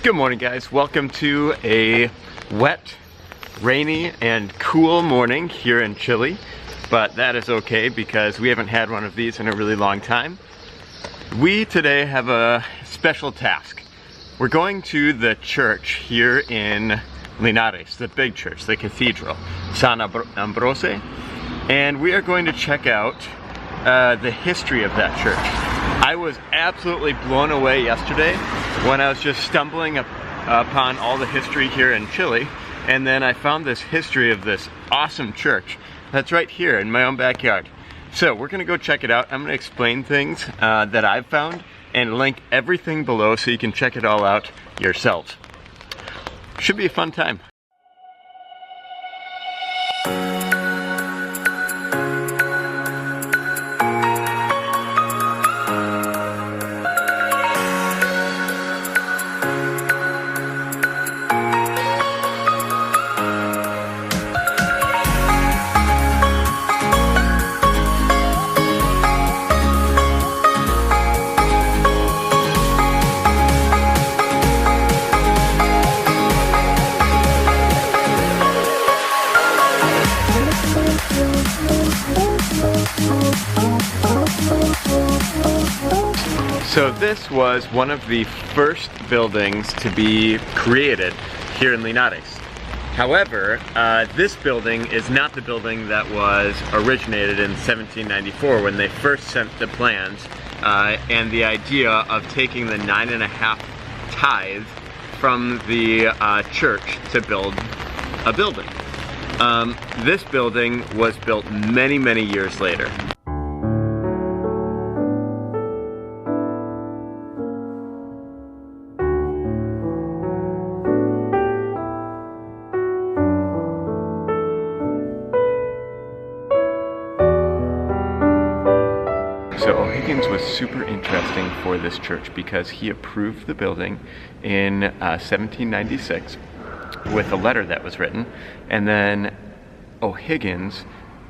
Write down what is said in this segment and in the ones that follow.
Good morning, guys. Welcome to a wet, rainy, and cool morning here in Chile, but that is okay because we haven't had one of these in a really long time. We today have a special task. We're going to the church here in Linares, the big church, the Cathedral, Saint Ambrose, and we are going to check out the history of that church. I was absolutely blown away yesterday when I was just stumbling upon all the history here in Chile, and then I found this history of this awesome church that's right here in my own backyard. So we're gonna go check it out. I'm gonna explain things that I've found and link everything below so you can check it all out yourselves. Should be a fun time. So this was one of the first buildings to be created here in Linares. However, this building is not the building that was originated in 1794 when they first sent the plans and the idea of taking the 9.5 tithe from the church to build a building. This building was built many, many years later. So O'Higgins was super interesting for this church because he approved the building in 1796 with a letter that was written, and then O'Higgins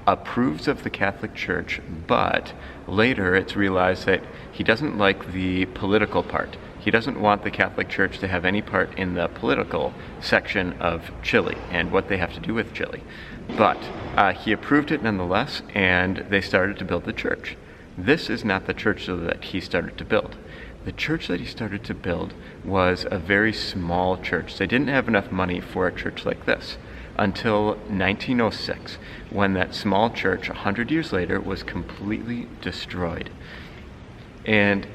approves of the Catholic Church, but later it's realized that he doesn't like the political part. He doesn't want the Catholic Church to have any part in the political section of Chile and what they have to do with Chile. But he approved it nonetheless, and they started to build the church. This is not the church that he started to build. The church that he started to build was a very small church. They didn't have enough money for a church like this until 1906, when that small church, 100 years later, was completely destroyed. And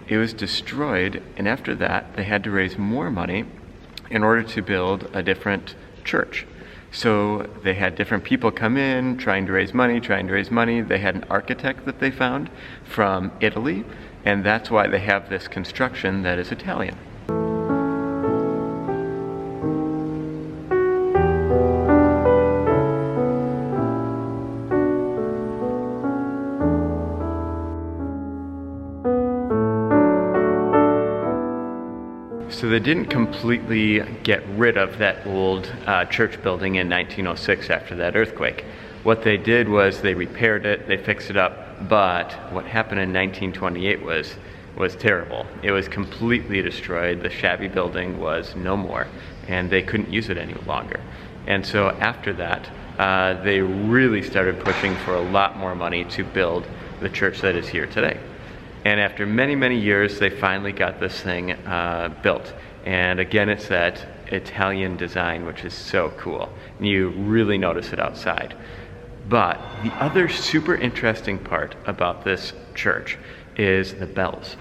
it was destroyed, and after that, they had to raise more money in order to build a different church. So they had different people come in, trying to raise money. They had an architect that they found from Italy, and that's why they have this construction that is Italian. So they didn't completely get rid of that old church building in 1906 after that earthquake. What they did was they repaired it, they fixed it up, but what happened in 1928 was terrible. It was completely destroyed. The shabby building was no more, and they couldn't use it any longer. And so after that, they really started pushing for a lot more money to build the church that is here today. And after many, many years, they finally got this thing built. And again, it's that Italian design, which is so cool. And you really notice it outside. But the other super interesting part about this church is the bells.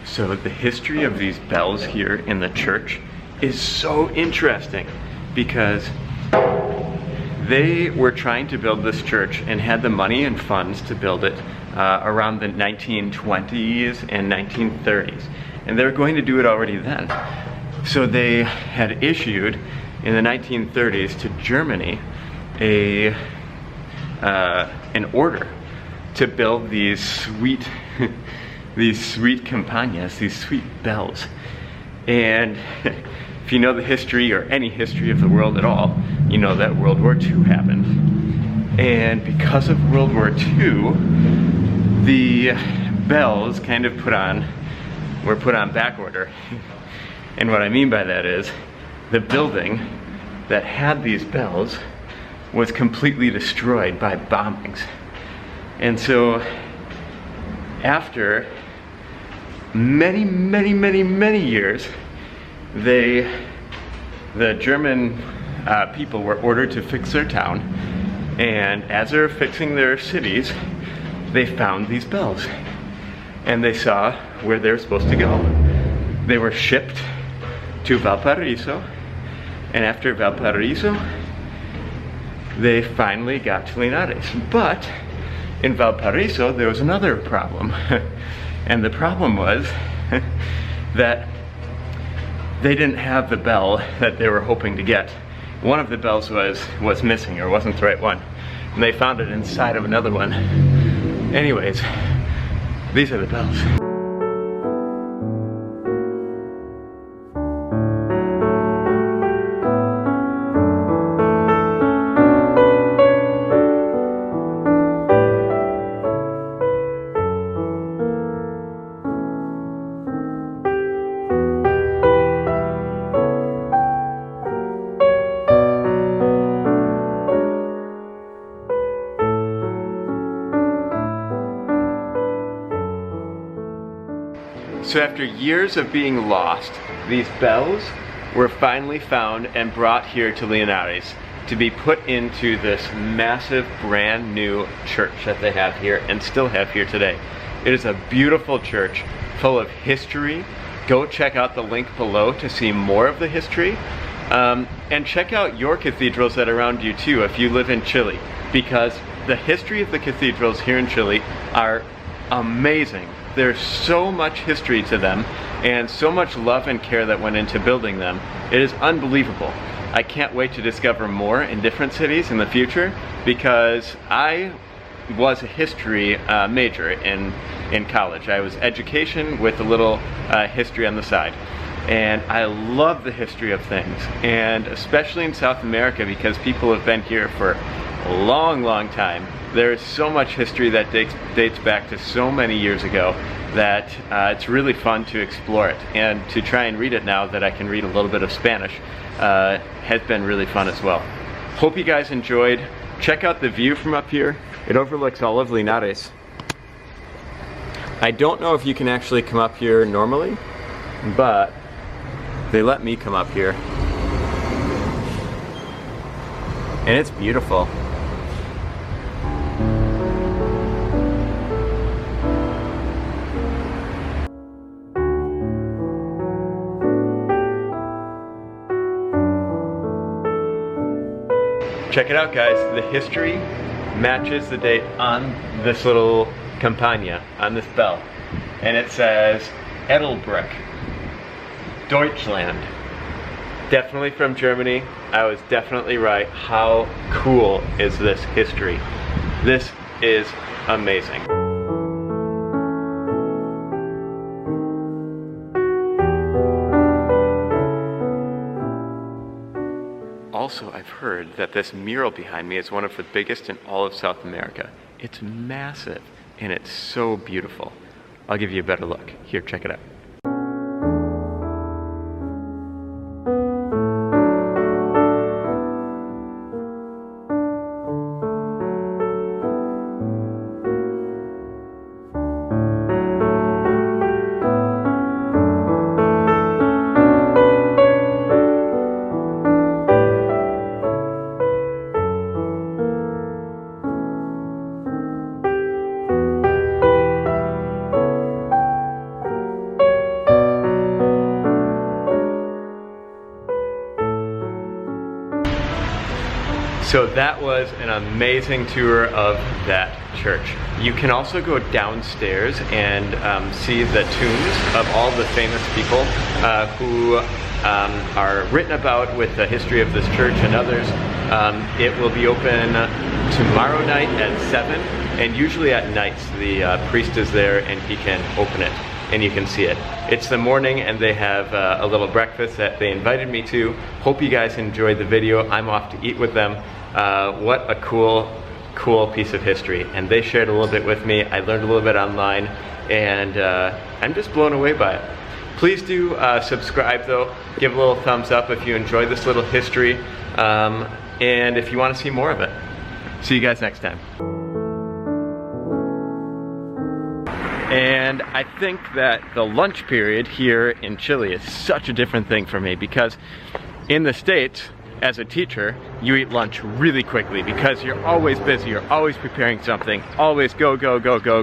So the history of these bells here in the church is so interesting because they were trying to build this church and had the money and funds to build it around the 1920s and 1930s. And they were going to do it already then. So they had issued in the 1930s to Germany an order to build these sweet campanas, these sweet bells. And if you know the history or any history of the world at all, you know that World War II happened. And because of World War II, the bells kind of were put on back order. And what I mean by that is, the building that had these bells was completely destroyed by bombings. And so after many years, the German people were ordered to fix their town, and as they were fixing their cities, they found these bells, and they saw where they were supposed to go. They were shipped to Valparaiso, and after Valparaiso, they finally got to Linares. But in Valparaiso, there was another problem. And the problem was that they didn't have the bell that they were hoping to get. One of the bells was missing, or wasn't the right one. And they found it inside of another one. Anyways, these are the bells. So after years of being lost, these bells were finally found and brought here to Linares to be put into this massive brand new church that they have here and still have here today. It is a beautiful church full of history. Go check out the link below to see more of the history. And check out your cathedrals that are around you too if you live in Chile, because the history of the cathedrals here in Chile are amazing. There's so much history to them and so much love and care that went into building them. It is unbelievable. I can't wait to discover more in different cities in the future, because I was a history major in college. I was education with a little history on the side. And I love the history of things, and especially in South America, because people have been here for a long time. There is so much history that dates back to so many years ago that it's really fun to explore it, and to try and read it now that I can read a little bit of Spanish has been really fun as well. Hope you guys enjoyed. Check out the view from up here. It overlooks all of Linares. I don't know if you can actually come up here normally, but they let me come up here. And it's beautiful. Check it out, guys. The history matches the date on this little campagna, on this bell. And it says Edelbruck, Deutschland. Definitely from Germany. I was definitely right. How cool is this history? This is amazing. Also, I've heard that this mural behind me is one of the biggest in all of South America. It's massive, and it's so beautiful. I'll give you a better look. Here, check it out. So that was an amazing tour of that church. You can also go downstairs and see the tombs of all the famous people who are written about with the history of this church and others. It will be open tomorrow night at 7, and usually at nights the priest is there and he can open it and you can see it. It's the morning and they have a little breakfast that they invited me to. Hope you guys enjoyed the video. I'm off to eat with them. What a cool piece of history, and they shared a little bit with me. I learned a little bit online, and I'm just blown away by it. Please do subscribe though, give a little thumbs up if you enjoyed this little history, and if you want to see more of it. See you guys next time. And I think that the lunch period here in Chile is such a different thing for me, because in the States, as a teacher, you eat lunch really quickly because you're always busy, you're always preparing something, always go, go, go, go,